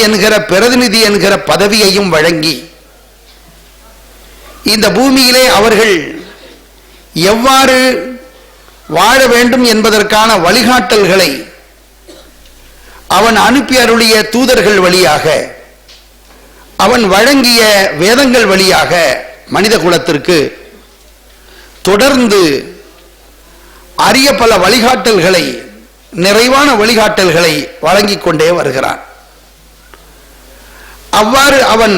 என்கிற பிரதிநிதி என்கிற பதவியையும் வழங்கி இந்த பூமியிலே அவர்கள் எவ்வாறு வாழ வேண்டும் என்பதற்கான வழிகாட்டல்களை அவன் அனுப்பி அருளிய தூதர்கள் வழியாக, அவன் வழங்கிய வேதங்கள் வழியாக மனித குலத்திற்கு தொடர்ந்து அரிய பல வழிகாட்டல்களை, நிறைவான வழிகாட்டல்களை வழங்கிக் கொண்டே வருகிறான். அவ்வாறு அவன்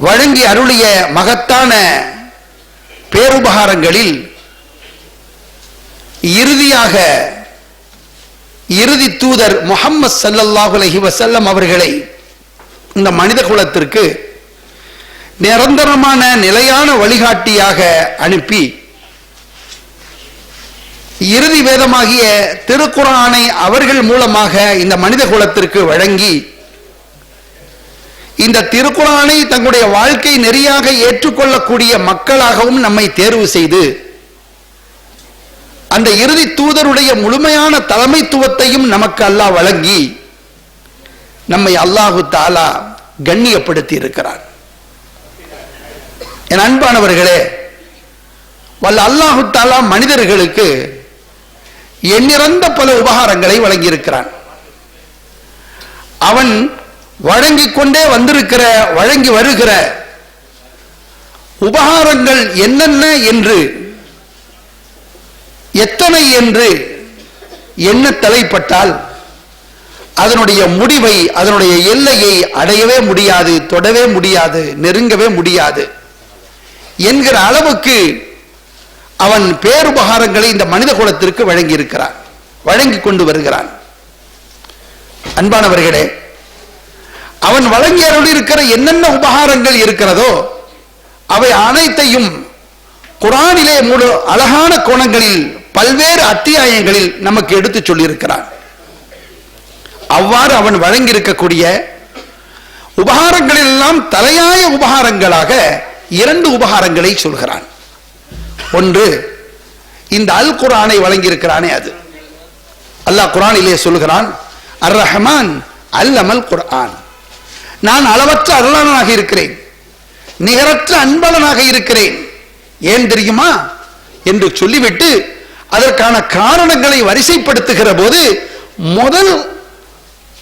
வழங்கி அருளிய மகத்தான பேருபகாரங்களில் இறுதியாக இறுதி தூதர் முஹம்மது ஸல்லல்லாஹு அலைஹி வஸல்லம் அவர்களை இந்த மனித குலத்திற்கு நிரந்தரமான நிலையான வழிகாட்டியாக அனுப்பி இறுதி வேதமாகிய திருக்குர்ஆனை அவர்கள் மூலமாக இந்த மனித குலத்திற்கு வழங்கி இந்த திருக்குர்ஆனை தங்களுடைய வாழ்க்கை நெறியாக ஏற்றுக்கொள்ளக்கூடிய மக்களாகவும் நம்மை தேர்வு செய்து அந்த இறுதி தூதருடைய முழுமையான தலைமைத்துவத்தையும் நமக்கு அல்லாஹ் வழங்கி நம்மை அல்லாஹு தஆலா கண்ணியப்படுத்தி இருக்கிறார். என் அன்பானவர்களே, வல்ல அல்லாஹு தஆலா மனிதர்களுக்கு எண்ணிறந்த பல உபகாரங்களை வழங்கியிருக்கிறான். அவன் வழங்கிக் கொண்டே வந்திருக்கிற, வழங்கி வருகிற உபகாரங்கள் என்னென்ன என்று, எத்தனை என்று என்ன தலைப்பட்டால் அதனுடைய முடிவை, அதனுடைய எல்லையை அடையவே முடியாது, தொடவே முடியாது, நெருங்கவே முடியாது என்கிற அளவுக்கு அவன் பேருபகாரங்களை இந்த மனித குலத்திற்கு வழங்கி இருக்கிறான், வழங்கி கொண்டு வருகிறான். அன்பானவர்களே, அவன் வழங்கி அருளியிருக்கிற என்னென்ன உபகாரங்கள் இருக்கிறதோ அவை அனைத்தையும் குர்ஆனிலே முழு அழகான கோணங்களில் பல்வேறு அத்தியாயங்களில் நமக்கு எடுத்து சொல்லியிருக்கிறான். அவ்வாறு அவன் வழங்கி இருக்கக்கூடிய உபகாரங்களில் எல்லாம் தலையாய உபகாரங்களாக இரண்டு உபகாரங்களை சொல்கிறான். ஒன்று, இந்த அல் குர்ஆனை வழங்கி இருக்கிறானே அது. அல்லாஹ் குர்ஆனிலே சொல்கிறான், அர் ரஹ்மான் அல்லமல் குர்ஆன், நான் அளவற்ற அருளாளனாக இருக்கிறேன், நிகரற்ற அன்பளனாக இருக்கிறேன். ஏன் தெரியுமா என்று சொல்லிவிட்டு அதற்கான காரணங்களை வரிசைப்படுத்துகிற போது முதல்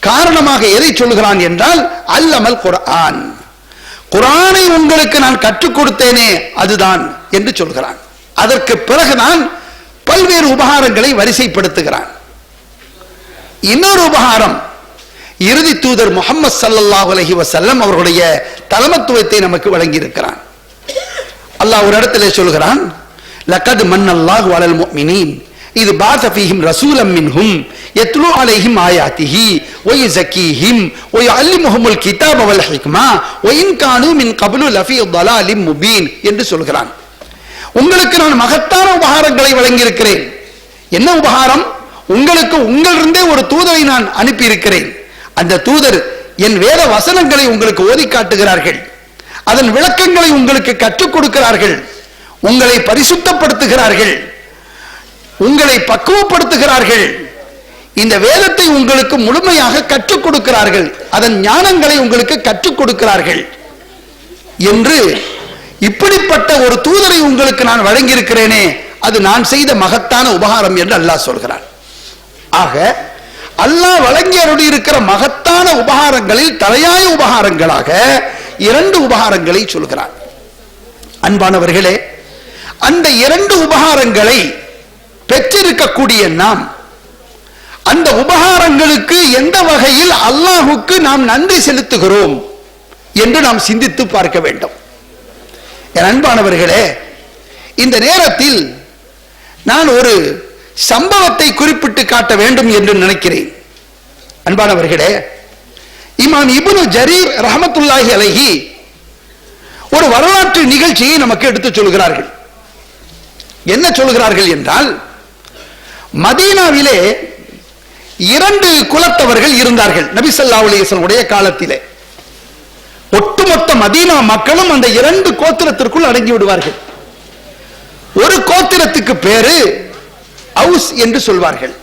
காரணமாக எதை சொல்கிறான் என்றால் அல்லமல் குர்ஆன், குர்ஆனை உங்களுக்கு நான் கற்றுக் கொடுத்தேனே அதுதான் என்று சொல்கிறான். அதற்கு பிறகுதான் பல்வேறு உபகாரங்களை வரிசைப்படுத்துகிறான். இன்னொரு உபகாரம், இறுதி தூதர் முஹம்மது ஸல்லல்லாஹு அலைஹி வஸல்லம் அவர்களுடைய தலைமைத்துவத்தை நமக்கு வழங்கி இருக்கிறான். அல்லாஹ் ஒரு இடத்திலே சொல்கிறான், லக்கத் மன்னல்லாஹு அலல் முஃமினீன் இத் பாஸ ஃபீஹிம் ரசூலம் மின்ஹும் யத்லூ அலைஹிம் ஆயாத்திஹி வ யுஸக்கீஹிம் வ யுஅல்லிமுஹுமுல் கிதாப வல் ஹிக்மா வ இன் கானூ மின் கப்லு லஃபீ ضلالிம் முபீன் என்று சொல்கிறான். உங்களுக்கு நான் மகத்தான உபகாரங்களை வழங்கி இருக்கிறேன். என்ன உபகாரம்? உங்களுக்கு உங்களிருந்தே ஒரு தூதரை நான் அனுப்பி இருக்கிறேன். அந்த தூதர் என் வேத வசனங்களை உங்களுக்கு ஓதி காட்டுகிறார்கள், அதன் விளக்கங்களை உங்களுக்கு கற்றுக் கொடுக்கிறார்கள், உங்களை பரிசுத்தப்படுத்துகிறார்கள், உங்களை பக்குவப்படுத்துகிறார்கள், இந்த வேதத்தை உங்களுக்கு முழுமையாக கற்றுக் கொடுக்கிறார்கள், அதன் ஞானங்களை உங்களுக்கு கற்றுக் கொடுக்கிறார்கள் என்று இப்படிப்பட்ட ஒரு தூதரை உங்களுக்கு நான் வழங்கியிருக்கிறேனே அது நான் செய்த மகத்தான உபகாரம் என்று அல்லாஹ் சொல்கிறான். ஆக அல்லாஹ் வழங்கி அருளி இருக்கிற மகத்தான உபகாரங்களில் தலையாய உபகாரங்களாக இரண்டு உபகாரங்களை சொல்கிறான். அன்பானவர்களே, அந்த இரண்டு உபகாரங்களை பெற்றிருக்கக்கூடிய நாம் அந்த உபகாரங்களுக்கு எந்த வகையில் அல்லாஹுக்கு நாம் நன்றி செலுத்துகிறோம் என்று நாம் சிந்தித்து பார்க்க வேண்டும். என் அன்பானவர்களே, இந்த நேரத்தில் நான் ஒரு சம்பவத்தை குறிப்பிட்டு காட்ட வேண்டும் என்று நினைக்கிறேன். அன்பானவர்களே, இமாம் இப்னு ஜரீர் ரஹ்மத்துல்லாஹி அலைஹி ஒரு வரலாற்று நிகழ்ச்சியை நமக்கு எடுத்து சொல்கிறார்கள். என்ன சொல்கிறார்கள் என்றால், மதீனாவிலே இரண்டு குலத்தவர்கள் இருந்தார்கள் நபி ஸல்லல்லாஹு அலைஹி வஸல்லம் உடைய காலத்திலே. ஒட்டுமொத்த மதீனா மக்களும் அந்த இரண்டு கோத்திரத்திற்குள் அடங்கி விடுவார்கள். ஒரு கோத்திரத்துக்கு பேரு அவுஸ் என்று சொல்வார்கள்,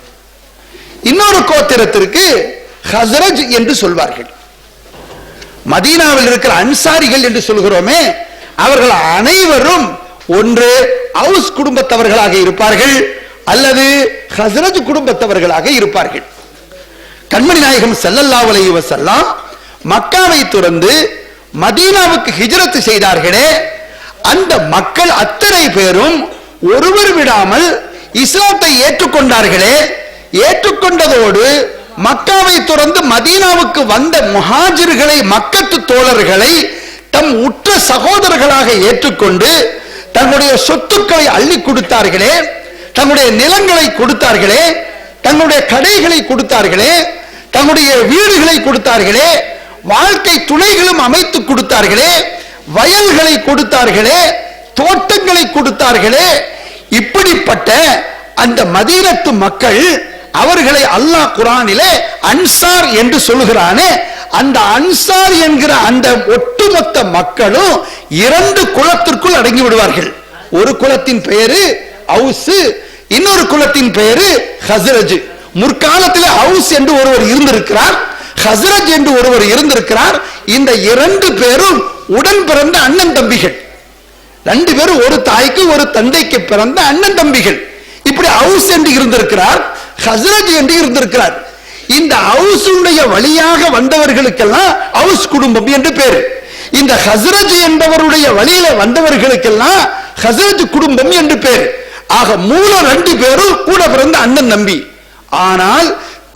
இன்னொரு கோத்திரத்திற்கு ஹஸ்ரஜ் என்று சொல்வார்கள். மதீனாவில் இருக்கிற அன்சாரிகள் என்று சொல்கிறோமே, அவர்கள் அனைவரும் ஒன்று அவுஸ் குடும்பத்தவர்களாக இருப்பார்கள் அல்லது ஹஸ்ரஜ் குடும்பத்தவர்களாக இருப்பார்கள். கண்மணி நாயகம் ஸல்லல்லாஹு அலைஹி வஸல்லம் மக்காவை துறந்து மதீனாவுக்கு ஹிஜ்ரத் செய்தார்களே, அந்த மக்கள் அத்தனை பேரும் ஒருவர் விடாமல் இஸ்லாத்தை ஏற்றுக்கொண்டார்களே, ஏற்றுக்கொண்டதோடு மக்காவை துறந்து மதீனாவுக்கு வந்த முஹாஜிர்களை, மக்கத்து தோழர்களை தம் உற்ற சகோதரர்களாக ஏற்றுக்கொண்டு தங்களுடைய சொத்துக்களை அள்ளி கொடுத்தார்களே, தங்களுடைய நிலங்களை கொடுத்தார்களே, தங்களுடைய கடைகளை கொடுத்தார்களே, தங்களுடைய வீடுகளை கொடுத்தார்களே, வாழ்க்கை துணைகளும் அமைத்து கொடுத்தார்களே, வயல்களை கொடுத்தார்களே, தோட்டங்களை கொடுத்தார்களே. இப்படிப்பட்ட அந்த மதீனத்து மக்கள், அவர்களை அல்லாஹ் குர்ஆனிலே அன்சார் என்று சொல்கிறானே, அந்த அன்சார் என்கிற அந்த ஒட்டுமொத்த மக்களும் இரண்டு குலத்திற்குள் அடங்கி விடுவார்கள். ஒரு குலத்தின் பெயரு அவுஸ், இன்னொரு குலத்தின் பெயரு ஹஸ்ரஜ். முற்காலத்தில் அவுஸ் என்று ஒருவர் இருந்திருக்கிறார், ஹஸ்ரஜ் என்று ஒருவர் இருந்திருக்கிறார். இந்த இரண்டு பேரும் உடன் பிறந்த அண்ணன் தம்பிகள், ரெண்டு பேரும் ஒரு தாய்க்கு ஒரு தந்தைக்கு பிறந்த அண்ணன் தம்பிகள். இப்படி அவுஸ் என்று இருந்திருக்கிறார், ஹஸ்ரஜ் என்று இருந்திருக்கிறார். இந்த அவுஸுடைய வழியாக வந்தவர்களுக்கெல்லாம் அவுஸ் குடும்பம் என்று பேரு. இந்த ஹஸ்ரஜ் என்பவருடைய வழியில வந்தவர்களுக்கெல்லாம் ஹஸ்ரஜ் குடும்பம் என்று பேரு. ஆக மூல ரெண்டு பேரும் கூட பிறந்த அண்ணன் தம்பி. ஆனால்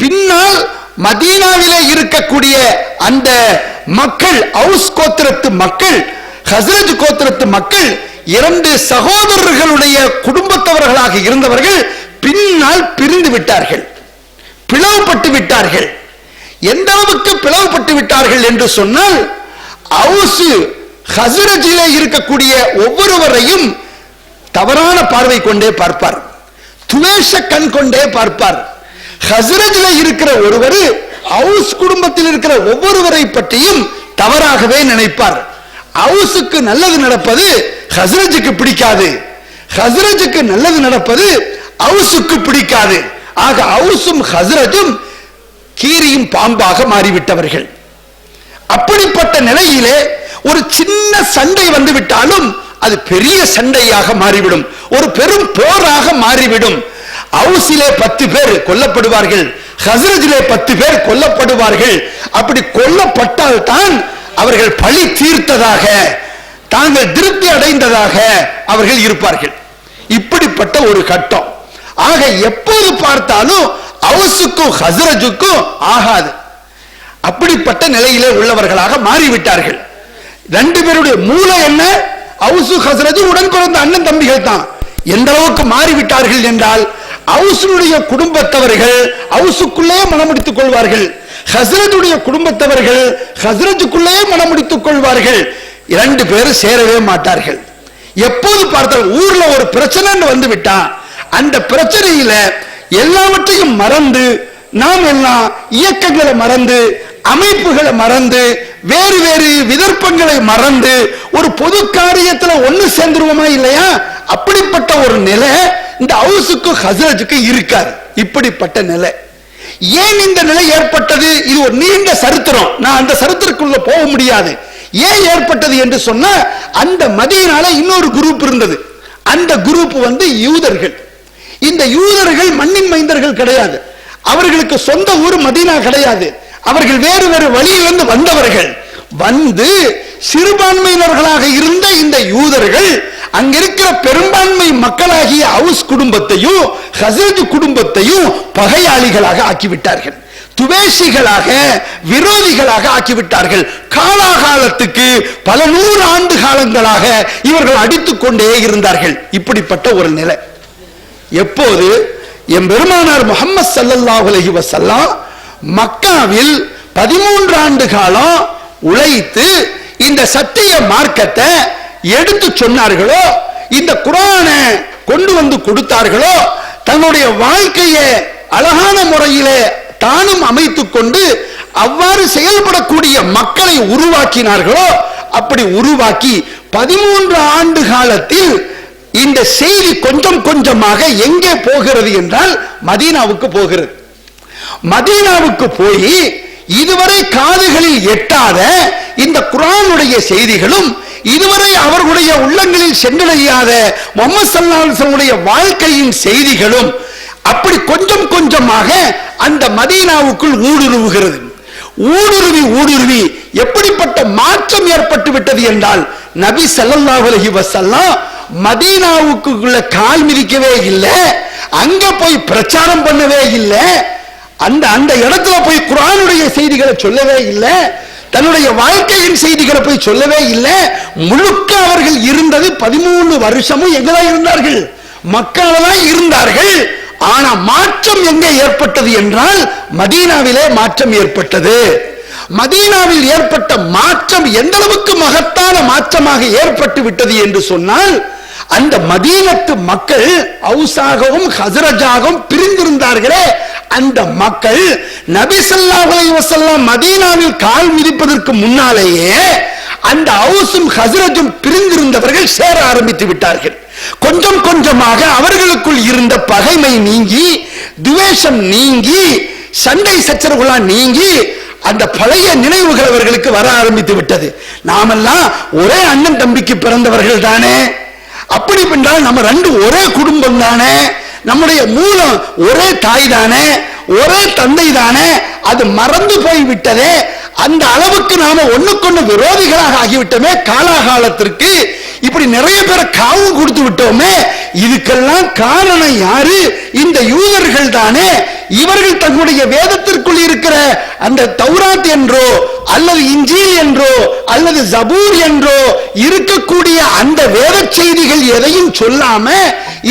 பின்னால் மதீனாவிலே இருக்கக்கூடிய அந்த மக்கள், அவுஸ் கோத்திரத்து மக்கள், ஹஸ்ரஜ் கோத்திரத்து மக்கள், இரண்டு சகோதரர்களுடைய குடும்பத்தவர்களாக இருந்தவர்கள் பின்னால் பிரிந்து விட்டார்கள், பிளவுபட்டு விட்டார்கள். எந்த அளவுக்கு பிளவுபட்டு விட்டார்கள் என்று சொன்னால், அவுஸ் ஹஸ்ரஜிலே இருக்கக்கூடிய ஒவ்வொருவரையும் தவறான பார்வை கொண்டே பார்ப்பார், துவேஷ கண் கொண்டே பார்ப்பார். ஹஸ்ரஜிலே இருக்கிற ஒருவர் அவுஸ் குடும்பத்தில் இருக்கிற ஒவ்வொருவரை பற்றியும் தவறாகவே நினைப்பார். அவுஸுக்கு நல்லது நடப்பது ஹஸ்ரஜுக்கு பிடிக்காது, ஹஸ்ரஜுக்கு நல்லது நடப்பது அவுஸுக்கு பிடிக்காது. ஆக அவுஸும் ஹஸ்ரஜும் கீரியும் பாம்பாக மாறிவிட்டவர்கள். அப்படிப்பட்ட நிலையிலே ஒரு சின்ன சண்டை வந்துவிட்டாலும் அது பெரிய சண்டையாக மாறிவிடும், ஒரு பெரும் போராக மாறிவிடும். அவுஸிலே 10 பேர் கொல்லப்படுவார்கள், ஹஸ்ரஜிலே 10 பேர் கொல்லப்படுவார்கள். அப்படி கொல்லப்பட்டால் தான் அவர்கள் பழி தீர்த்ததாக, தாங்கள் திருப்தி அடைந்ததாக அவர்கள் இருப்பார்கள். இப்படிப்பட்ட ஒரு கட்டம். ஆக எப்போது பார்த்தாலும் அவுஸுக்கும் ஹஸ்ரஜுக்கும் ஆகாது. அப்படிப்பட்ட நிலையிலே உள்ளவர்களாக மாறிவிட்டார்கள். ரெண்டு பேருடைய மூல என்ன? அவுசு ஹஸ்ரஜ் உடன் பிறந்த அண்ணன் தம்பிகள் தான். எந்த அளவுக்கு மாறிவிட்டார்கள் என்றால், அவுசுடைய குடும்பத்தவர்கள் அவுசுக்குள்ளே மனமுடித்துக் கொள்வார்கள், ஹஸ்ரஜுடைய குடும்பத்தவர்கள் ஹஸ்ரஜுக்குள்ளே மனமுடித்துக் கொள்வார்கள். இரண்டு பேரும் சேரவே மாட்டார்கள். எப்போது பார்த்தால் ஊர்ல ஒரு பிரச்சனை வந்து விட்டா, அந்த பிரச்சனையில எல்லாவற்றையும் மறந்து, நாம் எல்லாம் இயக்கங்களை மறந்து, அமைப்புகளை மறந்து, வேறு வேறு விதர்ப்பங்களை மறந்து ஒரு பொது காரியத்துல ஒண்ணு சேர்ந்துருவோமா இல்லையா? அப்படிப்பட்ட ஒரு நிலை இந்த அவுஸுக்கு ஹஸ்ரஜுக்கு இருக்காது. இப்படிப்பட்ட நிலை ஏன் இந்த நிலை ஏற்பட்டது? இது ஒரு நீண்ட சரித்திரம், நான் அந்த சரித்திரக்குள்ள போக முடியாது. ஏன் ஏற்பட்டது என்று சொன்னா, அந்த மதீனால இன்னொரு குரூப் இருந்தது. அந்த குரூப் யூதர்கள். இந்த யூதர்கள் மண்ணின் மைந்தர்கள் கிடையாது, அவர்களுக்கு சொந்த ஊர் மதீனா கிடையாது. அவர்கள் வேறு வேறு வழியிலிருந்து வந்தவர்கள். வந்து சிறுபான்மையினர்களாக இருந்த இந்த யூதர்கள் அங்கிருக்கிற பெரும்பான்மை மக்களாகிய அவுஸ் குடும்பத்தையும் ஹஸ்ரஜ் குடும்பத்தையும் பகையாளிகளாக ஆக்கிவிட்டார்கள், துவேஷிகளாக, விரோதிகளாக ஆக்கிவிட்டார்கள். காலாகாலத்துக்கு பல 100 ஆண்டு காலங்களாக இவர்கள் அடித்துக் கொண்டே இருந்தார்கள். இப்படிப்பட்ட ஒரு நிலை. எப்போது எம்பெருமானார் முஹம்மது ஸல்லல்லாஹு அலைஹி வஸல்லம் மக்காவில் 13 ஆண்டு காலம் உழைத்து இந்த சத்திய மார்க்கத்தை எடுத்து சொன்னார்களோ, இந்த குர்ஆனை கொண்டு வந்து கொடுத்தார்களோ, தன்னுடைய வாழ்க்கையை அழகான முறையிலே தானும் அமைத்துக் கொண்டு அவ்வாறு செயல்படக்கூடிய மக்களை உருவாக்கினார்களோ, அப்படி உருவாக்கி 13 ஆண்டு காலத்தில் இந்த செய்தி கொஞ்சம் கொஞ்சமாக எங்கே போகிறது என்றால் மதீனாவுக்கு போகிறது. மதீனாவுக்கு போய் இதுவரை காதுகளில் எட்டாத இந்த குர்ஆனுடைய செய்திகளும், இதுவரை அவர்களுடைய உள்ளங்களில் சென்றடையாத முஹம்மது ஸல்லல்லாஹு அலைஹி வஸல்லம் வாழ்க்கையின் செய்திகளும் அப்படி கொஞ்சம் கொஞ்சமாக அந்த மதீனாவுக்குள் ஊடுருவுகிறது. ஊடுருவி எப்படிப்பட்ட மாற்றம் ஏற்பட்டு விட்டது என்றால், நபி ஸல்லல்லாஹு அலைஹி வஸல்லம் மதீனாவுக்குள்ள கால் மிதிக்கவே இல்லை, அங்க போய் பிரச்சாரம் பண்ணவே இல்லை, அந்த இடத்துல போய் குர்ஆனுடைய செய்திகளை சொல்லவே இல்லை, தன்னுடைய வாழ்க்கையின் செய்திகளை போய் சொல்லவே இல்லை. முழுக்க அவர்கள் இருந்தது 13 வருஷமும் எங்கதான் இருந்தார்கள்? மக்கால தான் இருந்தார்கள். ஆனா மாற்றம் எங்கே ஏற்பட்டது என்றால் மதீனாவிலே மாற்றம் ஏற்பட்டது. மதீனாவில் ஏற்பட்ட மாற்றம் எந்த அளவுக்கு மகத்தான மாற்றமாக ஏற்பட்டு விட்டது என்று சொன்னால், அந்த மதீனத்து மக்கள் அவுஸாகவும் ஹஸ்ரஜாகவும் பிரிந்திருந்தார்களே, அந்த மக்கள் நபி ஸல்லல்லாஹு அலைஹி வஸல்லம் மதீனாவில் கால் மிதிப்பதற்கு முன்னாலேயே அந்த அவுஸும் ஹஸ்ரஜும் பிரிந்திருந்தவர்கள் சேர ஆரம்பித்து விட்டார்கள். கொஞ்சம் கொஞ்சமாக அவர்களுக்குள் இருந்த பகைமை நீங்கி, துவேஷம் நீங்கி, சண்டை சச்சரவுகளா நீங்கி, அந்த பழைய நினைவுகள் அவர்களுக்கு வர ஆரம்பித்து விட்டது. நாமெல்லாம் ஒரே அண்ணன் தம்பிக்கு பிறந்தவர்கள் தானே, அப்படி என்றால் நம்ம ரெண்டு ஒரே குடும்பம் தானே, நம்முடைய மூலம் ஒரே தாய் தானே, ஒரே தந்தை தானே, அது மறந்து போய் விட்டதே. அந்த அளவுக்கு நாம ஒண்ணுக்கொண்ணு விரோதிகளாக ஆகிவிட்டோமே. காலாகாலத்திற்கு இப்படி நிறைய பேரை காவு கொடுத்து விட்டோமே. இதுக்கெல்லாம் காரணம் யாரு? இந்த யூதர்கள் தானே. இவர்கள் தங்களுடைய வேதத்திற்குள் இருக்கிற அந்த தௌராத் என்றோ அல்லது இன்ஜீல் என்றோ அல்லது ஜபூர் என்றோ இருக்கக்கூடிய அந்த வேத செய்திகள் எதையும் சொல்லாம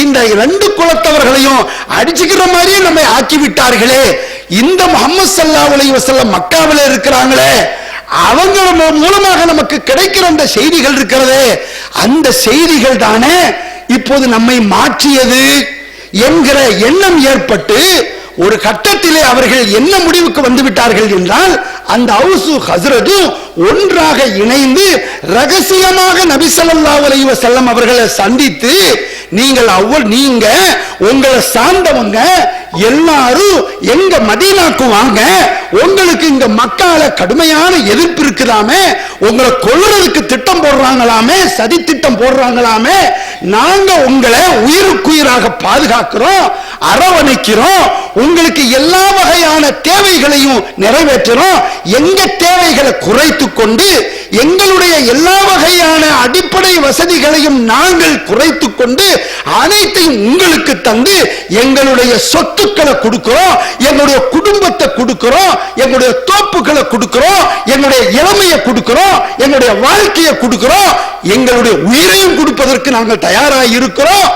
இந்த ரெண்டு குலத்தவர்களையும் அடிச்சுக்கிற மாதிரியே நம்மை ஆக்கிவிட்டார்களே. இந்த முஹம்மது ஸல்லல்லாஹு அலைஹி வஸல்லம் மக்காவிலே இருக்கிறாங்களே, அவங்க மூலமாக நமக்கு கிடைக்கிற அந்த செய்திகள் இருக்கிறதே, அந்த செய்திகள் தானே இப்போது நம்மை மாற்றியது என்கிற எண்ணம் ஏற்பட்டு ஒரு கட்டத்திலே அவர்கள் என்ன முடிவுக்கு வந்து விட்டார்கள் என்றால், அந்த அவுஸு ஹஸ்ரஜும் ஒன்றாக இணைந்து ரகசியமாக நபி ஸல்லல்லாஹு அலைஹி வஸல்லம் அவர்களை சந்தித்து, நீங்க உங்களை சார்ந்தவங்க எல்லாரும் எங்க மதீனாக்கு வாங்க, உங்களுக்கு இங்க மக்கால கடுமையான எதிர்ப்பு இருக்குதாமே, உங்களை கொல்றதுக்கு திட்டம் போடுறாங்களாமே, சதி திட்டம் போடுறாங்களாமே, நாங்க உங்களை உயிருக்குயிராக பாதுகாக்கிறோம், அரவணைக்கிறோம், உங்களுக்கு எல்லா வகையான தேவைகளையும் நிறைவேற்றுறோம், எங்க தேவைகளை குறைத்து கொண்டு எங்களுடைய எல்லா வகையான அடிப்படை வசதிகளையும் நாங்கள் குறைத்து கொண்டு அனைத்தையும் உங்களுக்கு தந்து எங்களுடைய சொத்துக்களை கொடுக்கிறோம், எங்களுடைய குடும்பத்தை கொடுக்கிறோம், எங்களுடைய தோப்புகளை கொடுக்கிறோம், எங்களுடைய இளமையை கொடுக்கிறோம், எங்களுடைய வாழ்க்கையை கொடுக்கிறோம், எங்களுடைய உயிரையும் கொடுப்பதற்கு நாங்கள் தயாராக இருக்கிறோம்,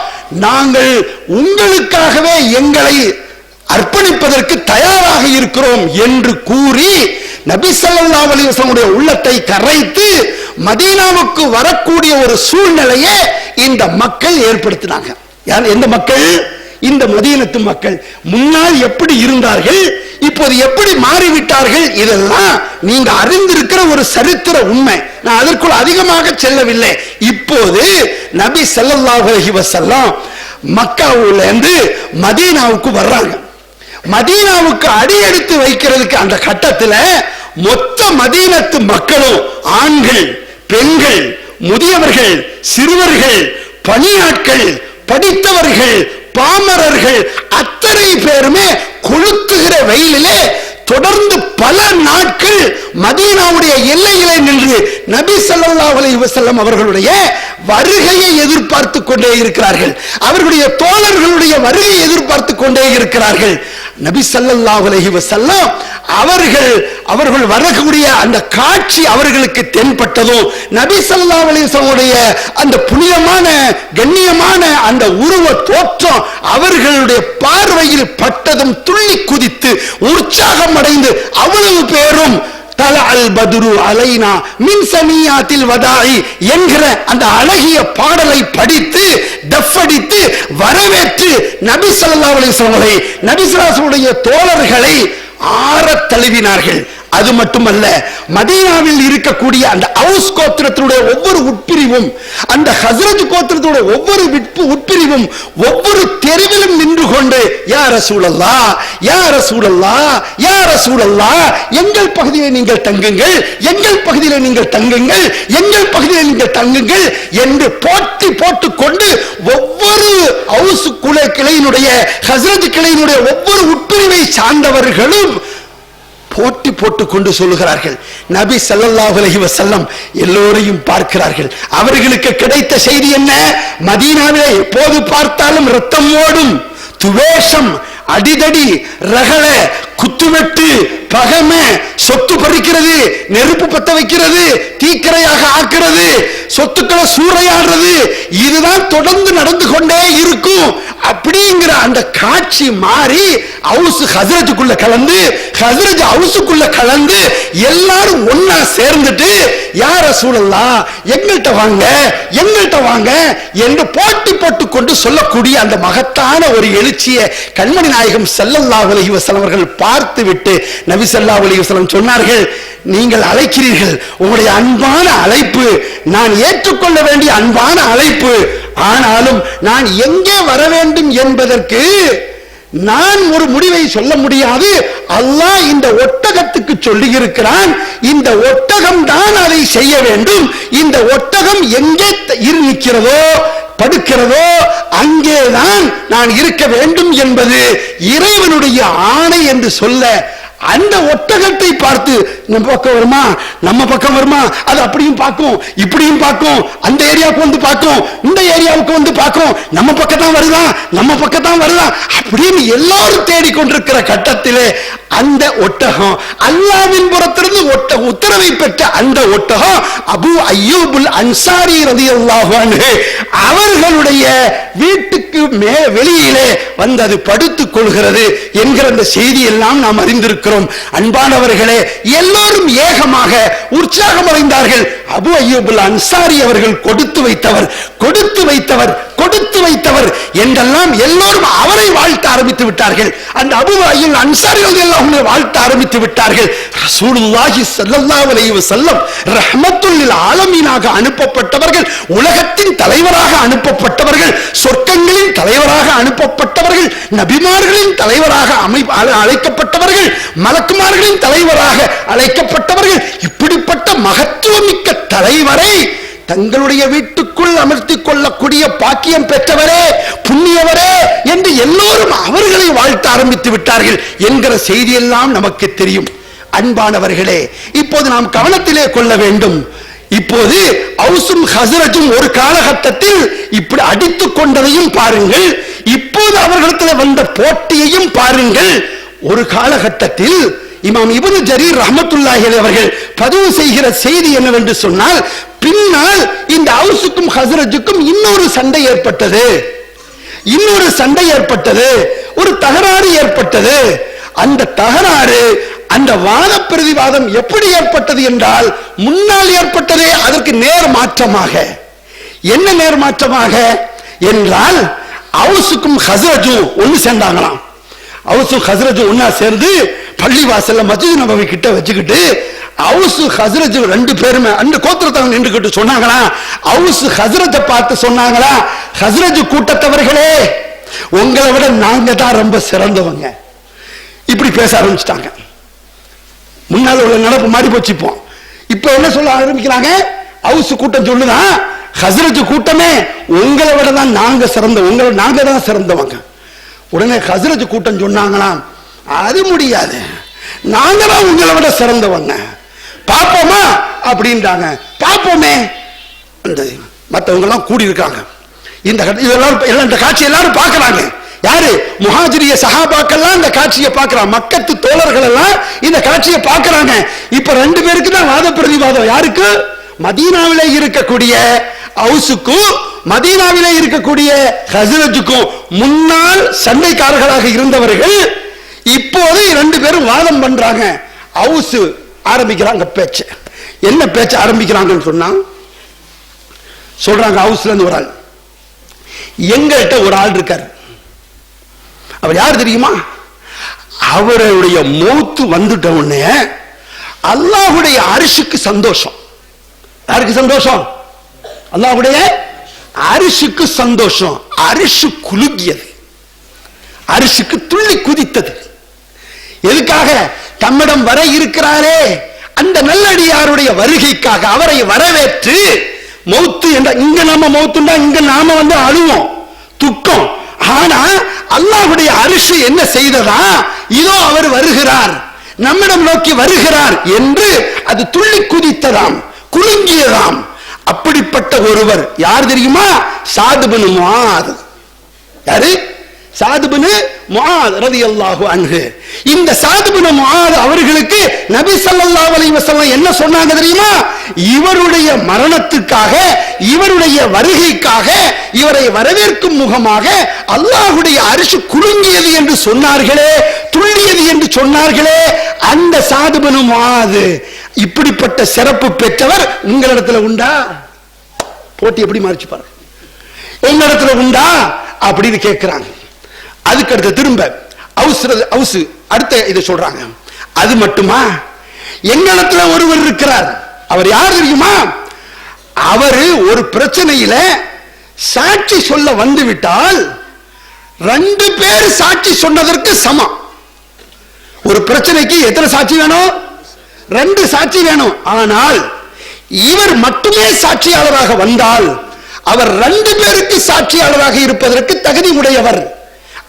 நாங்கள் உங்களுக்காகவே எங்களை அர்ப்பணிப்பதற்கு தயாராக இருக்கிறோம் என்று கூறி நபி ஸல்லல்லாஹு அலைஹி வஸல்லம் உள்ளத்தை கரைத்து மதீனாவுக்கு வரக்கூடிய ஒரு சூழ்நிலையை இந்த மக்கள் ஏற்படுத்தினாங்க. எந்த மக்கள்? இந்த மதீனத்து மக்கள். முன்னால் எப்படி இருந்தார்கள், இப்போது எப்படி மாறிவிட்டார்கள், இதெல்லாம் நீங்க அறிந்திருக்கிற ஒரு சரித்திர உண்மை. நான் அதற்குள் அதிகமாக செல்லவில்லை. இப்போது நபி ஸல்லல்லாஹு அலைஹி வஸல்லம் மக்காவுல இருந்து மதீனாவுக்கு வர்றாங்க. மதீனாவுக்கு அடியெடுத்து வைக்கிறதுக்கு அந்த கட்டத்தில் மொத்த மதீனத்து மக்களும், ஆண்கள், பெண்கள், முதியவர்கள், சிறுவர்கள், பணியாட்கள், படித்தவர்கள், பாமரர்கள், அத்தனை பேருமே கொளுத்துகிற வெயிலிலே தொடர்ந்து பல நாட்கள் மதீனாவுடைய எல்லையிலே நின்று நபி ஸல்லல்லாஹு அலைஹி வஸல்லம் அவர்களுடைய வருகையை எதிர்பார்த்து கொண்டே இருக்கிறார்கள். அவர்களுடைய தோழர்களுடைய வருகையை எதிர்பார்த்து கொண்டே இருக்கிறார்கள். நபி ஸல்லல்லாஹு அலைஹி வஸல்லம் அவர்கள் வரக்கூடிய அந்த காட்சி அவர்களுக்கு தென்பட்டதும், நபி ஸல்லல்லாஹு அலைஹி வஸல்லம் அந்த புனிதமான கண்ணியமான அந்த உருவ தோற்றம் அவர்களுடைய பார்வையில் பட்டதும் துள்ளி குதித்து உற்சாகம் அடைந்து அவ்வளவு பேரும் தலஅல் பத்ரு அலைனா மின் சனியாத்தில் வதாஇ என்கிற அந்த அழகிய பாடலை படித்து தஃபடித்து வரவேற்று நபி ஸல்லல்லாஹு அலைஹி வஸல்லம் நபி ஸல்லல்லாஹு அலைஹி வஸல்லம் தோழர்களை ஆற தழுவினார்கள். அது மட்டுமல்ல, மதீனாவில் இருக்கக்கூடிய அந்த அவுஸ் கோத்திரத்தினுடைய ஒவ்வொரு உட்பிரிவும், அந்த ஹஸ்ரஜ் கோத்திரத்தினுடைய ஒவ்வொரு உட்பிரிவும் ஒவ்வொரு தெருவிலும் நின்று கொண்டு யா ரசூலல்லாஹ், யா ரசூலல்லாஹ், யா ரசூலல்லாஹ், எங்கள் பகுதியில் நீங்கள் தங்குங்கள், எங்கள் பகுதியில் நீங்கள் தங்குங்கள், எங்கள் பகுதியில் நீங்கள் தங்குங்கள் என்று போட்டி போட்டுக் கொண்டு ஒவ்வொரு அவுஸ் கிளையினுடைய ஹஸ்ரஜ் கிளையினுடைய ஒவ்வொரு உட்பிரிவை சார்ந்தவர்களும் போட்டி போட்டுக் கொண்டு சொல்லுகிறார்கள். நபி ஸல்லல்லாஹு அலைஹி வஸல்லம் எல்லோரையும் பார்க்கிறார்கள். அவர்களுக்கு கிடைத்த செய்தி என்ன? மதீனாவிலே எப்போது பார்த்தாலும் ரத்தம் ஓடும், துவேஷம், அடிதடி, ரகள, குத்துவெட்டு, பகமை, சொத்து பறிக்கிறது, நெருப்பு பத்த வைக்கிறது, தீக்கிரையாக ஆக்கிறது, சொத்துக்களை சூறையாடுறது, இதுதான் தொடர்ந்து நடந்து கொண்டே இருக்கும். அப்படிங்கிற அந்த காட்சி மாறி அவுஸ் ஹஸ்ரஜுக்குள்ள கலந்து, ஹஸ்ரஜ் அவுஸுக்குள்ள கலந்து எல்லாரும் ஒன்னா சேர்ந்துட்டு யா ரசூலல்லாஹ் எங்கள்கிட்ட வாங்க, எங்கள்கிட்ட வாங்க என்று போட்டி போட்டுக் கொண்டு சொல்லக்கூடிய அந்த மகத்தான ஒரு எழுச்சியை கண்மணி நாயகம் ஸல்லல்லாஹு அலைஹி வஸல்லம் அவர்கள் பார்த்து விட்டு நபி ஸல்லல்லாஹு அலைஹி வஸல்லம் சொன்னார்கள், நீங்கள் அழைக்கிறீர்கள், உங்களுடைய அன்பான அழைப்பு, நான் ஏற்றுக்கொள்ள வேண்டிய அன்பான அழைப்பு. ஆனாலும் நான் எங்கே வர வேண்டும் என்பதற்கு நான் ஒரு முடிவை சொல்ல முடியாது. அல்லாஹ் இந்த ஒட்டகத்துக்கு சொல்லி இருக்கிறான், இந்த ஒட்டகம் தான் அதை செய்ய வேண்டும். இந்த ஒட்டகம் எங்கே நிற்கிறதோ படுக்கிறதோ அங்கேதான் நான் இருக்க வேண்டும் என்பது இறைவனுடைய ஆணை என்று சொல்ல, அந்த ஒட்டகத்தை பார்த்து நம்ம பக்கம் வருமா, நம்ம பக்கம் வருமா, அது அப்படியும் பார்க்கும், இப்படியும் பார்க்கும், அந்த ஏரியாவுக்கு வந்து பார்க்கும், இந்த ஏரியாவுக்கு வந்து பார்க்கும், நம்ம பக்கத்தான் வருதா, நம்ம பக்கத்தான் வருதா அப்படின்னு எல்லாரும் தேடிக்கொண்டிருக்கிற கட்டத்திலே அந்த ஒட்டகம், அல்லாஹ்வின் புறத்திலிருந்து உத்தரவை பெற்ற அந்த ஒட்டகம் அபூ அய்யூபுல் அன்சாரி ரலியல்லாஹு அன்ஹு அவர்களுடைய வீட்டுக்கு வெளியிலே வந்து அது படுத்துக் கொள்கிறது என்கிற அந்த செய்தி எல்லாம் நாம் அறிந்திருக்கிறோம். அன்பானவர்களே, எல்லோரும் ஏகமாக உற்சாகம் அடைந்தார்கள். அபூ அய்யூபுல் அன்சாரி அவர்கள் கொடுத்து வைத்தவர், கொடுத்து வைத்தவர், கொடுத்து வைத்தவர் என்றெல்லாம் எல்லோரும் அவரை வாழ்த்த ஆரம்பித்து விட்டார்கள். அந்த அபூ அய்யூப் அன்சாரி ரலியல்லாஹு அன்ஹு வாழ்த்த ஆரம்பித்து விட்டார்கள். ரசூலுல்லாஹி ஸல்லல்லாஹு அலைஹி வஸல்லம் ரஹ்மத்துல் லில் ஆலமீனாக அனுப்பப்பட்டவர்கள், உலகத்தின் தலைவராக அனுப்பப்பட்டவர்கள், சொர்க்கங்களின் தலைவராக அனுப்பப்பட்டவர்கள், நபிமார்களின் தலைவராக அழைக்கப்பட்டவர்கள், மலக்குமார்களின் தலைவராக அழைக்கப்பட்டவர்கள், இப்படிப்பட்ட மகத்துவமிக்க தலைவரை தங்களுடைய வீட்டுக்குள் அமர்த்திக் கொள்ளக்கூடிய பாக்கியம் பெற்றவரே, புண்ணியவரே என்று எல்லோரும் அவர்களை வாழ்த்த ஆரம்பித்து விட்டார்கள் என்கிற செய்தியெல்லாம் நமக்கு தெரியும். அன்பானவர்களே, இப்போது நாம் கவனத்திலே கொள்ள வேண்டும். இப்போது அவுஸும் ஹஸ்ரஜும் ஒரு காலகட்டத்தில் இப்படி அடித்துக் கொண்டதையும் பாருங்கள், இப்போது அவர்களிடத்தில் வந்த போட்டியையும் பாருங்கள். ஒரு காலகட்டத்தில் இமாம் இப்னு ஜரீர் ரஹ்மத்துல்லாஹி அலைஹி அவர்கள் பதிவு செய்கிற செய்தி என்னவென்று சொன்னால், பின்னால் இந்த அவுஸுக்கும் ஹஸ்ரஜுக்கும் இன்னொரு சண்டை ஏற்பட்டது, இன்னொரு சண்டை ஏற்பட்டது, ஒரு தகராறு ஏற்பட்டது. அந்த தகராறு, அந்த வாத பிரதிவாதம் எப்படி ஏற்பட்டது என்றால், முன்னால் ஏற்பட்டதே அதற்கு நேர் மாற்றமாக. என்ன நேர் மாற்றமாக என்றால், அவுஸுக்கும் ஹஸ்ரஜும் ஒன்னு சேர்ந்தாங்களாம். அவுஸும் ஹஸ்ரஜும் ஒன்னா சேர்ந்து பள்ளிவாசல்ல மஸ்ஜித் நபவி கிட்ட வச்சுக்கிட்டு அவுஸ் ஹஸ்ரஜ் ரெண்டு பேருமே அந்த கோத்திரத்தவங்க நின்றுகிட்டு சொன்னாங்களா, அவுஸ் ஹஸ்ரஜை பார்த்து சொன்னாங்களா, ஹஸ்ரஜ் கூட்டத்தவர்களே, உங்களை விட நாங்க தான் ரொம்ப சிறந்தவங்க. இப்படி பேச ஆரம்பிச்சிட்டாங்க. முன்னால் உள்ள நடப்பு மாறி போச்சுப்போம். இப்ப என்ன சொல்ல ஆரம்பிக்கிறாங்க, அவுஸ் கூட்டம் சொல்லுதான், ஹஸ்ரஜ் கூட்டமே உங்களை விட தான் நாங்க சிறந்த, உங்களை நாங்க தான் சிறந்தவங்க. உடனே ஹஸ்ரஜ் கூட்டம் சொன்னாங்களாம், அது முடியாது, நாங்க தான் உங்களை விட சிறந்தவங்க, பாப்போமா அப்படின்றாங்க. பாப்போமே. மற்றவங்க எல்லாம் கூடி இருக்காங்க. இந்த காட்சி எல்லாரும் பார்க்கறாங்க. யாரு? முஹாஜிரிய சஹாபாக்கெல்லாம் இந்த காட்சியை பார்க்கறாங்க. மக்கத்து தோழர்கள் எல்லாம் இந்த காட்சியை பார்க்கறாங்க. இப்ப ரெண்டு பேருக்கு தான் வாத பிரதிவாதம். யாருக்கு? மதீனாவிலே இருக்கக்கூடிய அவுஸுக்கும் மதீனாவிலே இருக்கக்கூடிய ஹஸ்ரஜுக்கும் முன்னால் சண்டைக்காரர்களாக இருந்தவர்கள் இப்போது ரெண்டு பேரும் வாதம் பண்றாங்க. அவுஸ் ஆரம்பிக்கிறாங்க பேச்சு. என்ன பேச்சு ஆரம்பிக்கிறாங்கன்னு சொன்னா, சொல்றாங்க அவுஸ்ல இருந்து ஒரு ஆள், எங்கள்கிட்ட ஒரு ஆள் இருக்காரு, அவர் யார் தெரியுமா? அவருடைய மௌத்து வந்துட்ட உடனே அல்லாஹ்வுடைய அரிஷுக்கு சந்தோஷம். யாருக்கு சந்தோஷம்? அல்லாஹ்வுடைய அரிஷுக்கு சந்தோஷம். அரிஷு குலுங்கியது, அரிஷுக்கு துள்ளி குதித்தது. எதுக்காக? தம்மிடம் வர இருக்கிறாரே அந்த நல்லடியாருடைய வருகைக்காக அவரை வரவேற்று. மௌத்து என்ற இங்க நாம மௌத்துண்டா இங்க நாம அழுவோம், துக்கம். ஆனா அல்லாஹ்வுடைய அரிஷு என்ன செய்ததா? இதோ அவர் வருகிறார், நம்மிடம் நோக்கி வருகிறார் என்று அது துள்ளி குதித்ததாம், குலுங்கியதாம். அப்படிப்பட்ட ஒருவர் யார் தெரியுமா? சாத் பின் முஆத். யாரு? சாத் பின் முஆத் ரலியல்லாஹு அன்ஹு. இந்த சாத் பின் முஆத் அவர்களுக்கு நபி ஸல்லல்லாஹு அலைஹி வஸல்லம் என்ன சொன்னாங்க தெரியுமா? இவருடைய மரணத்துக்காக, இவருடைய வருகைக்காக, இவரை வரவேற்கும் முகமாக அல்லாஹ்வுடைய அரிஷ் குலுங்கியது என்று சொன்னார்களே, துள்ளியது என்று சொன்னார்களே, அந்த சாத் பின் முஆத் இப்படிப்பட்ட சிறப்பு பெற்றவர் உங்களிடத்துல உண்டா? போட்டி எப்படி மாறிச்சு பாரு. உங்களிடத்துல உண்டா அப்படின்னு கேட்கிறாங்க. அதுக்கு அடுத்து திரும்ப அவுஸ் அடுத்த இதை சொல்றாங்க. அது மட்டுமா? எங்களிடத்துல ஒருவர் இருக்கிறார். அவர் யார் தெரியுமா? அவரு ஒரு பிரச்சனையில சாட்சி சொல்ல வந்து விட்டால் 2 பேர் சாட்சி சொன்னதற்கு சமம். ஒரு பிரச்சனைக்கு எத்தனை சாட்சி வேணும்? 2 சாட்சி வேணும். ஆனால் இவர் மட்டுமே சாட்சியாளராக வந்தால் அவர் 2 பேருக்கு சாட்சியாளராக இருப்பதற்கு தகுதி உடையவர்.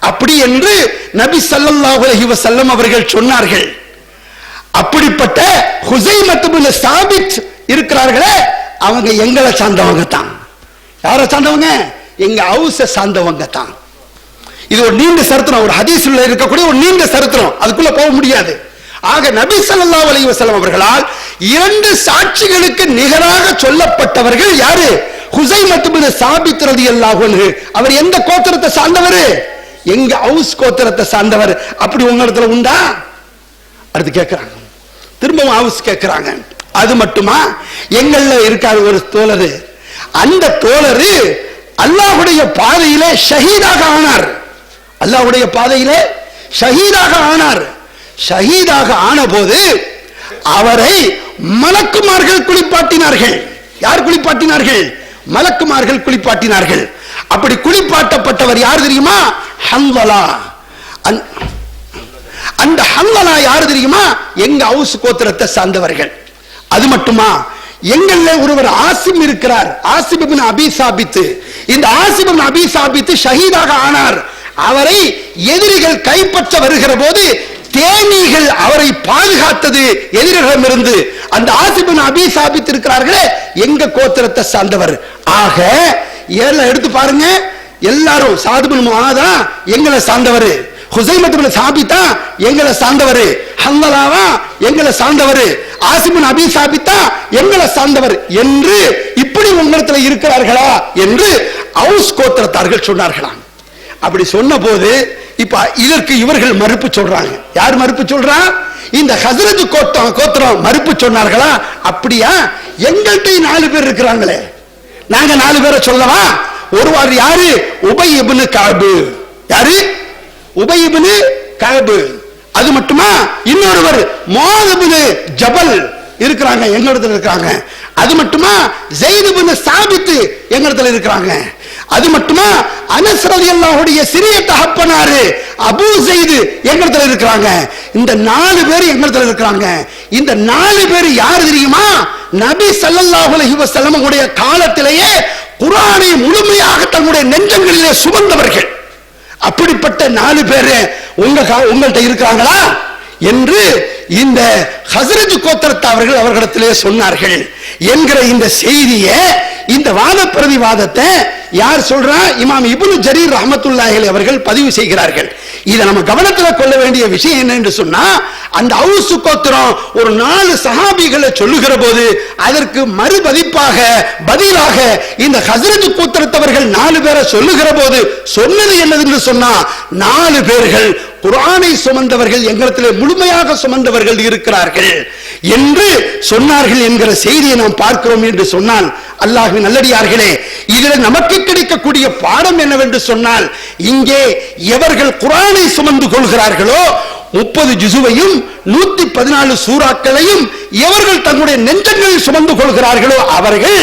அப்படி என்று நபி ஸல்லல்லாஹு அலைஹி வஸல்லம் அவர்கள் சொன்னார்கள். அப்படிப்பட்ட ஹுஸைமத் பின் சாபித் இருக்கிறார்களே, அவங்க எங்களை சார்ந்தவங்க தான். யாரை சார்ந்தவங்க? எங்க அவுஸ சார்ந்தவங்க தான். இது ஒரு நீண்ட சரித்திரம், ஒரு ஹதீஸ்ல இருக்கக்கூடிய ஒரு நீண்ட சரித்திரம், அதுக்குள்ள போக முடியாது. ஆக நபி ஸல்லல்லாஹு அலைஹி வஸல்லம் அவர்களால் 2 சாட்சிகளுக்கு நிகராக சொல்லப்பட்டவர்கள் யாரு? ஹுஸைமத் பின் சாபித் ரலியல்லாஹு அன்ஹு. அவர் எந்த கோத்திரத்தை சார்ந்தவர்? எங்க அவுஸ் கோத்திரத்தை சார்ந்தவர். அப்படி உங்களிடத்துல உண்டா? அடுத்து கேட்கிறாங்க, திரும்பவும் அவுஸ் கேட்கிறாங்க. அது மட்டுமா? எங்கள்ல இருக்காரு ஒரு தோழரு, அந்த தோழரு அல்லாஹ்வுடைய பாதையிலே ஷஹீதாக ஆனார். அல்லாஹ்வுடைய பாதையிலே ஷஹீதாக ஆனார். ஷஹீதாக ஆன போது அவரை மலக்குமார்கள் குளிப்பாட்டினார்கள். யார் குளிப்பாட்டினார்கள்? மலக்குமார்கள் குளிப்பாட்டினார்கள். அப்படி குளிப்பாட்டப்பட்டவர் யார் தெரியுமா? ஹன்வலா. அந்த ஹன்வலா யார் தெரியுமா? எங்க அவுஸ் கோத்திரத்தை சார்ந்தவர்கள். அது மட்டுமா? எங்கள்ல ஒருவர் ஆசிம் இருக்கிறார், ஆசிம் இப்னு அபீ சாபித். இந்த ஆசிம் இப்னு அபீ சாபித் ஷஹீதாக ஆனார். அவரை எதிரிகள் கைப்பற்ற வருகிற போது தேனீகள் அவரை பாதுகாத்தது எதிரிகளிடமிருந்து. அந்த ஆசிம் இப்னு அபீ சாபித் இருக்கிறார்களே, எங்க கோத்திரத்தை சார்ந்தவர். ஆக எல்லாம் எடுத்து பாருங்க, எல்லாரும் சாத் பின் முஆதா எங்களை சார்ந்தவர், ஹுஸைமத் பின் சாபித்தா எங்களை சார்ந்தவர், ஹன்வலாவா எங்களை சார்ந்தவர், ஆசிம் பின் அபீ சாபித்தா எங்களை சார்ந்தவர் என்று இப்படி உங்களிடத்துல இருக்கிறார்களா என்று அவுஸ் கோத்திரத்தார்கள் சொன்னார்களாம். அப்படி சொன்ன போது இப்ப இதற்கு இவர்கள் மறுப்பு சொல்றாங்க. யார் மறுப்பு சொல்றா? இந்த ஹஸ்ரஜ் கோத்திரம் மறுப்பு சொன்னார்களா? அப்படியா? எங்கள்கிட்ட 4 பேர் இருக்கிறாங்களே, நாங்க 4 பேரை சொல்லவா? ஒருவர் யாரு? உபை இப்னு கஅப். யாரு? உபை இப்னு கஅப். அது மட்டுமா? இன்னொருவர் முஆத் இப்னு ஜபல் இருக்கிறாங்க, எங்க இடத்துல இருக்காங்க. அது மட்டுமா? ஸைத் இப்னு சாபித் எங்க இடத்துல இருக்காங்க. அது மட்டுமா? அனஸ் ரலியல்லாஹுடைய சிறிய தகப்பனாரு அபூ ஸைத் எங்க இடத்துல இருக்காங்க. இந்த 4 பேர் எங்க இடத்துல இருக்காங்க. இந்த 4 பேர் யார் தெரியுமா? நபி ஸல்லல்லாஹு அலைஹி வஸல்லம் உடைய காலத்திலேயே குர்ஆனை முழுமையாக தங்களுடைய நெஞ்சங்களிலே சுமந்தவர்கள். அப்படிப்பட்ட 4 பேர் உங்கள்கிட்ட இருக்காங்களா என்று இந்த ஹஸ்ரஜ் கோத்திரத்தவர்கள் அவர்களிடத்திலே சொன்னார்கள் என்கிற இந்த செய்தியை, இந்த வாத பிரதிவாதத்தை யார் சொல்றா? இமாம் இப்னு ஜரீர் ரஹ்மத்துல்லாஹி அலைஹி அவர்கள் பதிவு செய்கிறார்கள். இதை நம்ம கவனத்தில் கொள்ள வேண்டிய விஷயம் என்ன என்று சொன்னா, அந்த அவுஸ் கோத்திரம் ஒரு 4 சஹாபிகளை சொல்லுகிற போது அதற்கு மறுபதிப்பாக பதிலாக இந்த ஹஸ்ரஜ் கோத்திரத்தவர்கள் 4 பேரை சொல்லுகிற போது சொன்னது என்னது சொன்னா, 4 பேர்கள் குர்ஆனை சுமந்தவர்கள், எங்களிடத்திலே முழுமையாக சுமந்தவர்கள் இருக்கிறார்கள் என்று சொன்னார்கள் என்கிற செய்தியை நாம் பார்க்கிறோம் என்று சொன்னால், அல்லாஹ்வின் நல்லடியார்களே, இதில் நமக்கு கிடைக்கக்கூடிய பாடம் என்னவென்று சொன்னால், இங்கே எவர்கள் குர்ஆனை சுமந்து கொள்கிறார்களோ 30 ஜுசுவையும் 114 சூறாக்களையும் எவர்கள் தங்களுடைய நெஞ்சங்களில் சுமந்து கொள்கிறார்களோ அவர்கள்,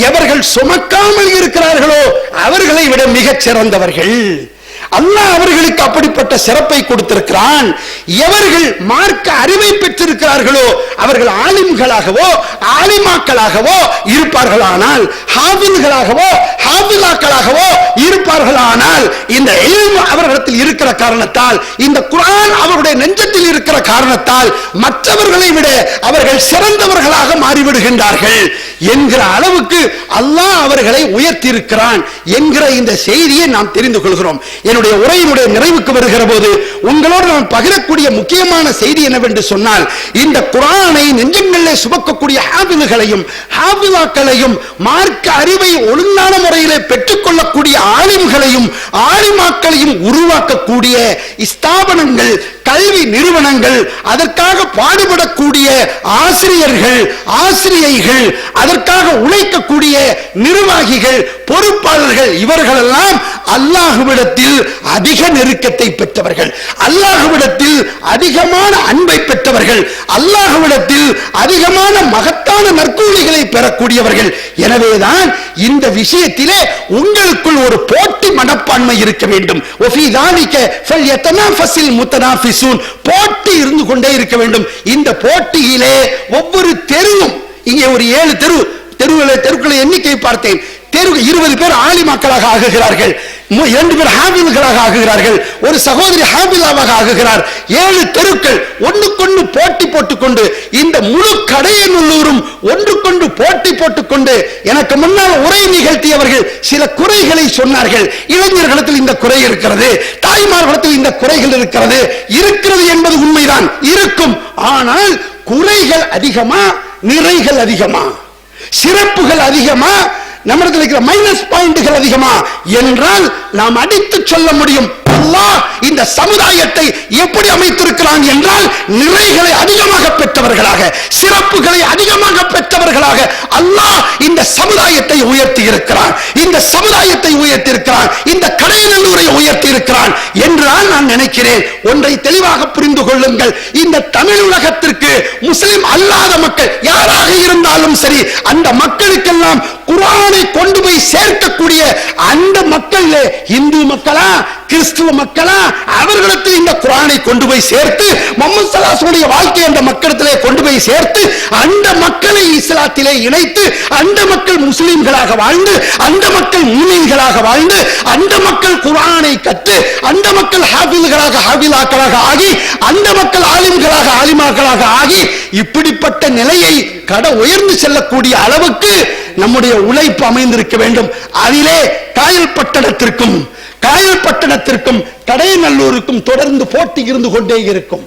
எவர்கள் சுமக்காமல் இருக்கிறார்களோ அவர்களை விட மிகச் சிறந்தவர்கள். அல்லாஹ் அவர்களுக்கு அப்படிப்பட்ட சிறப்பை கொடுத்திருக்கிறான். எவர்கள் மார்க்க அறிவை பெற்றிருக்கிறார்களோ அவர்கள் ஆலிம்களாகவோ ஆலிமாக்களாகவோ இருப்பார்களானால், ஹாஃபில்களாகவோ ஹாஃபிலாக்களாகவோ இருப்பார்களானால், இந்த இல்ம் அவர்களிடத்தில் இருக்கிற காரணத்தால், இந்த குர்ஆன் அவருடைய நெஞ்சத்தில் இருக்கிற காரணத்தால் மற்றவர்களை விட அவர்கள் சிறந்தவர்களாக மாறிவிடுகின்றார்கள் என்கிற அளவுக்கு அல்லாஹ் அவர்களை உயர்த்தி இருக்கிறான் என்கிற இந்த செய்தியை நாம் தெரிந்து கொள்கிறோம். என்னுடைய உரையினுடைய நிறைவுக்கு வருகிற போது உங்களோடு நான் பகிரக்கூடிய முக்கியமான செய்தி என்னவென்று சொன்னால், இந்த குர்ஆனை நெஞ்சங்களிலே சுமக்கக்கூடிய ஹாஃபில்களையும் ஹாஃபிலாக்களையும் மார்க்க அறிவை ஒழுங்கான முறையிலே பெற்றுக்கொள்ளக்கூடிய ஆலிம்களையும் ஆலிமாக்களையும் உருவாக்கக்கூடிய ஸ்தாபனங்கள், கல்வி நிறுவனங்கள், அதற்காக பாடுபடக்கூடிய ஆசிரியர்கள் ஆசிரியைகள், அதற்காக உழைக்கக்கூடிய நிர்வாகிகள் பொறுப்பாளர்கள், இவர்களெல்லாம் அல்லாஹ்விடத்தில் அதிக நெருக்கத்தை பெற்றவர்கள், அல்லாஹ்விடத்தில் அதிகமான அன்பை பெற்றவர்கள், அல்லாஹ்விடத்தில் அதிகமான மகத்தான நற்கூலிகளை பெறக்கூடியவர்கள். எனவேதான் இந்த விஷயத்திலே உங்களுக்குள் ஒரு போட்டி மனப்பான்மை இருக்க வேண்டும். போட்டி இருந்து கொண்டே இருக்க வேண்டும். இந்த போட்டியிலே ஒவ்வொரு தெருவும், இங்கே ஒரு 7 தெருக்களை எண்ணிக்கை பார்த்தேன். 20 பேர் ஆலிமாக்களாக ஆகுகிறார்கள், 2 பேர் ஹாஃபில்களாக ஆகுகிறார்கள், ஒரு சகோதரி ஹாஃபிலாவாக ஆகுகிறார். 7 தெருக்கள் ஒன்றுக்கொன்று போட்டி போட்டுக்கொண்டு, இந்த முழு கடையநல்லூரும் ஒன்றுக்கொண்டு போட்டி போட்டுக்கொண்டு, எனக்கு முன்னால் உரை நிகழ்த்தியவர்கள் சில குறைகளை சொன்னார்கள். இளைஞர்களிடத்தில் இந்த குறை இருக்கிறது, தாய்மார்களிடத்தில் இந்த குறைகள் இருக்கிறது என்பது உண்மைதான், இருக்கும். ஆனால் குறைகள் அதிகமா, நிறைகள் அதிகமா, சிறப்புகள் அதிகமா, நம்மிடத்தில் இருக்கிற மைனஸ் பாயிண்ட்கள் அதிகமா என்றால் நாம் அடித்து சொல்ல முடியும். அல்லாஹ் இந்த சமுதாயத்தை எப்படி அமைத்திருக்கிறான் என்றால், நிறைகளை அதிகமாக பெற்றவர்களாக, சிறப்புகளை அதிகமாக பெற்றவர்களாக அல்லாஹ் இந்த சமுதாயத்தை உயர்த்தி இருக்கிறான். இந்த சமுதாயத்தை உயர்த்தி இருக்கிறான், இந்த கடையநல்லூரை உயர்த்தி இருக்கிறான் என்றால் நான் நினைக்கிறேன், ஒன்றை தெளிவாக புரிந்து கொள்ளுங்கள். இந்த தமிழ் உலகத்திற்கு முஸ்லிம் அல்லாத மக்கள் யாராக இருந்தாலும் சரி, அந்த மக்களுக்கெல்லாம் குர்ஆனை கொண்டு போய் சேர்க்கக்கூடிய அந்த மக்கள், இந்து மக்களா கிறிஸ்துவ மக்களா, அவர்களிடத்தில் இந்த குர்ஆனை கொண்டு போய் சேர்த்து, முஹம்மது ஸல்லல்லாஹு அலைஹி வஸல்லம் வாழ்க்கை அந்த மக்களிடத்திலே கொண்டு போய் சேர்த்து, அந்த மக்களை இஸ்லாத்திலே இணைத்து, அந்த மக்கள் முஸ்லிம்களாக வாழ்ந்து, அந்த மக்கள் முஃமின்களாக வாழ்ந்து, அந்த மக்கள் குர்ஆனை கற்று, அந்த மக்கள் ஹாஃபில்களாக ஹாஃபிலாக்களாக ஆகி, அந்த மக்கள் ஆலிம்களாக ஆலிமாக்களாக ஆகி, இப்படிப்பட்ட நிலையை உயர்ந்து செல்லக்கூடிய அளவுக்கு நம்முடைய உழைப்பு அமைந்திருக்க வேண்டும். அதிலே காயல்பட்டணத்திற்கும் கடையநல்லூருக்கும் தொடர்ந்து போட்டி இருந்து கொண்டே இருக்கும்,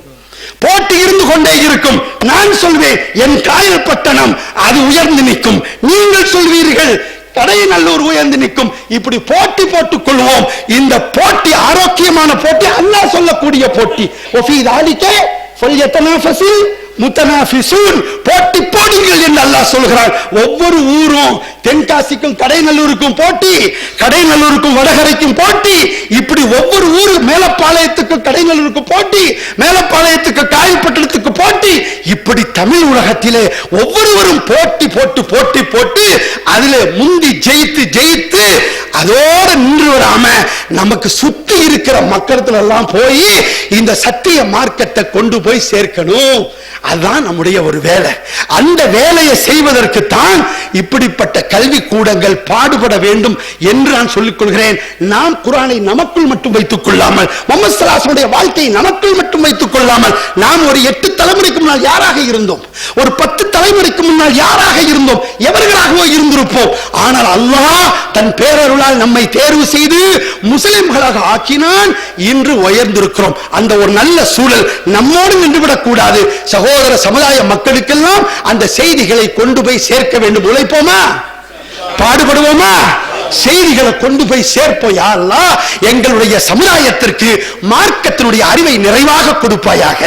போட்டி இருந்து கொண்டே இருக்கும். நான் சொல்வேன், என் காயல்பட்டணம் அது உயர்ந்து நிற்கும். நீங்கள் சொல்வீர்கள் கடையநல்லூர் உயர்ந்து நிற்கும். இப்படி போட்டி போட்டுக் கொள்வோம். இந்த போட்டி ஆரோக்கியமான போட்டி, அல்லாஹ் சொல்லக்கூடிய போட்டி. போட்டி போடுங்கள் என்று அல்லாஹ் சொல்கிறார். ஒவ்வொரு ஊரும், தென்காசிக்கும் கடையநல்லூருக்கும் போட்டி, கடையநல்லூருக்கும் வடகரைக்கும் போட்டி, இப்படி ஒவ்வொரு ஊரு, மேலப்பாளையத்துக்கு கடையநல்லூருக்கு போட்டி, மேலப்பாளையத்துக்கு காயல்பட்டணத்துக்கு போட்டி, இப்படி தமிழ் உலகத்திலே ஒவ்வொருவரும் போட்டி போட்டு போட்டி போட்டு அதிலே முந்தி ஜெயித்து அதோட நின்று வராம நமக்கு சுத்தி இருக்கிற மக்களத்துல எல்லாம் போய் இந்த சத்திய மார்க்கத்தை கொண்டு போய் சேர்க்கணும். அதுதான் நம்முடைய ஒரு வேலை. அந்த வேலையை செய்வதற்கு தான் இப்படிப்பட்ட கல்வி கூடங்கள் பாடுபட வேண்டும் என்று நான் சொல்லிக் கொள்கிறேன். நாம் குர்ஆனை நமக்குள் மட்டும் வைத்துக் கொள்ளாமல், முஹம்மது ஸல்லல்லாஹு அலைஹி வஸல்லம் வாழ்க்கையை நமக்குள் மட்டும் வைத்துக் கொள்ளாமல், நாம் ஒரு 8 தலைமுறைக்கு முன்னால் யாராக இருந்தோம், ஒரு 10 தலைமுறைக்கு முன்னால் யாராக இருந்தோம், எவர்களாகவோ இருந்திருப்போம். ஆனால் அல்லாஹ் தன் பேரருளால் நம்மை தேர்வு செய்து முஸ்லிம்களாக ஆக்கினான். இன்று உயர்ந்திருக்கிறோம். அந்த ஒரு நல்ல சூழல் நம்மோடு நின்றுவிடக் கூடாது. சகோதர சமுதாய மக்களுக்கெல்லாம் அந்த செய்திகளை கொண்டு போய் சேர்க்க வேண்டும். உழைப்போமா, பாடுபடுவோமா, செய்திகளை கொண்டு போய் சேர்ப்போம். யா அல்லாஹ், எங்களுடைய சமுதாயத்திற்கு மார்க்கத்தினுடைய அறிவை நிறைவாக கொடுப்பாயாக.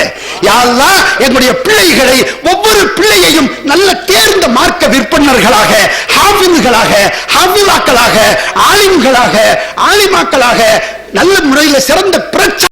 யா அல்லாஹ், எங்களுடைய பிள்ளைகளை, ஒவ்வொரு பிள்ளையையும் நல்ல தேர்ந்த மார்க்க விற்பனர்களாக, ஹாஃபில்களாக, ஹாஃபிலாக்களாக, ஆலிம்களாக, ஆலிமாக்களாக, நல்ல முறையில் சிறந்த பிரச்சார